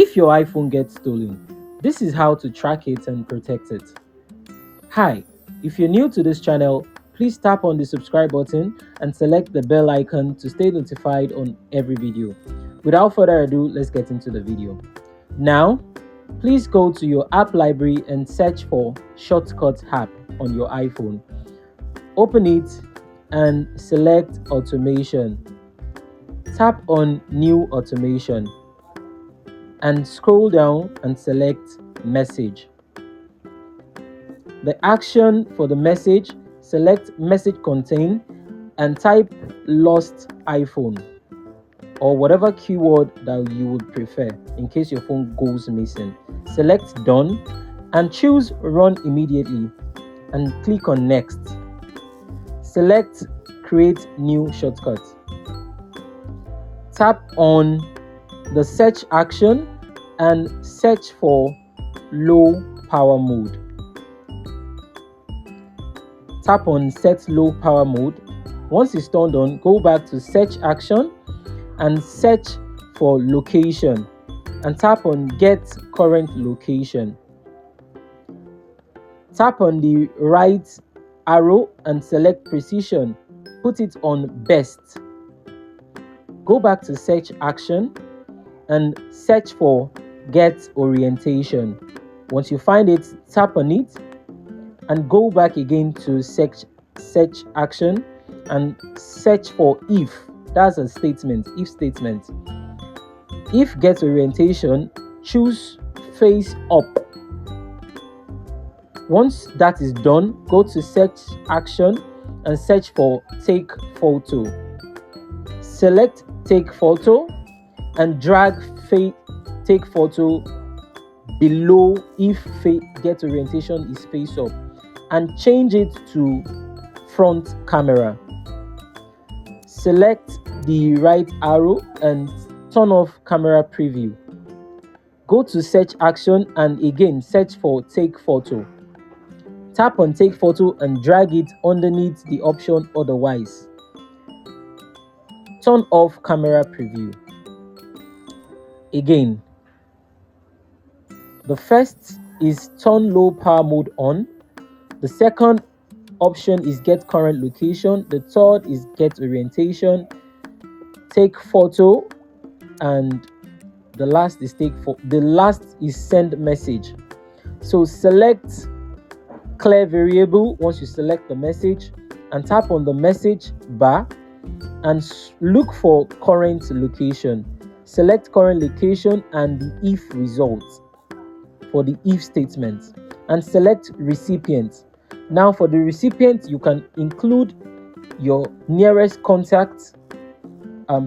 If your iPhone gets stolen, this is how to track it and protect it. Hi, if you're new to this channel, please tap on the subscribe button and select the bell icon to stay notified on every video. Without further ado, let's get into the video. Now, please go to your app library and search for Shortcut app on your iPhone. Open it and select Automation. Tap on New Automation and scroll down and select Message. The action for the message, select Message Contain and type Lost iPhone or whatever keyword that you would prefer in case your phone goes missing. Select Done and choose Run Immediately and click on Next. Select Create New Shortcut. Tap on the search action and search for low power mode. Tap on Set Low Power Mode. Once it's turned on, go back to Search Action and search for Location and tap on Get Current Location. Tap on the right arrow and select Precision. Put it on Best. Go back to Search Action and search for Get Orientation. Once you find it, tap on it and go back again to search action and search for if. That's a statement, if statement. If Get Orientation, choose Face Up. Once that is done, go to search action and search for Take Photo. Select Take Photo and drag Take Photo below if Get Orientation is face up and change it to front camera. Select the right arrow and turn off camera preview. Go to search action and again search for Take Photo. Tap on Take Photo and drag it underneath the option Otherwise. Turn off camera preview. Again, the first is turn low power mode on. The second option is Get Current Location. The third is Get Orientation, Take Photo, and the last is Send Message. So select Clear Variable once you select the message and tap on the message bar and look for Current Location. Select Current Location and the if result for the if statement and select Recipient. Now for the recipient, you can include your nearest contacts,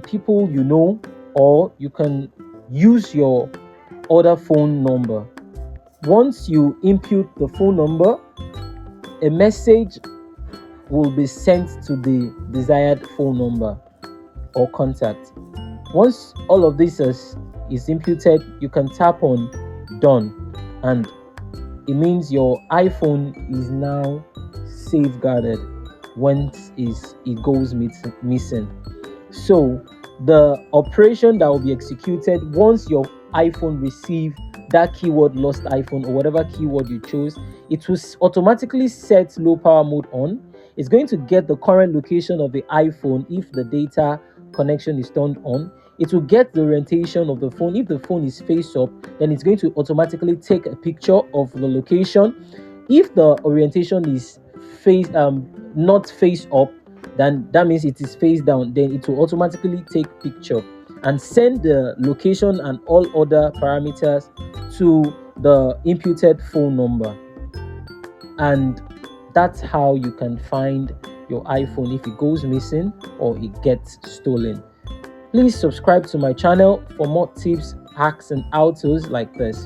people you know, or you can use your other phone number. Once you input the phone number, a message will be sent to the desired phone number or contact. Once all of this is inputted, you can tap on Done and it means your iPhone is now safeguarded once it goes missing. So the operation that will be executed once your iPhone receives that keyword Lost iPhone or whatever keyword you chose, it will automatically set low power mode on. It's going to get the current location of the iPhone if the data connection is turned on. It will get the orientation of the phone. If the phone is face up, then it's going to automatically take a picture of the location. If the orientation is not face up, then that means it is face down. Then it will automatically take picture and send the location and all other parameters to the imputed phone number. And that's how you can find your iPhone if it goes missing or it gets stolen. Please subscribe to my channel for more tips, hacks, and how-tos like this.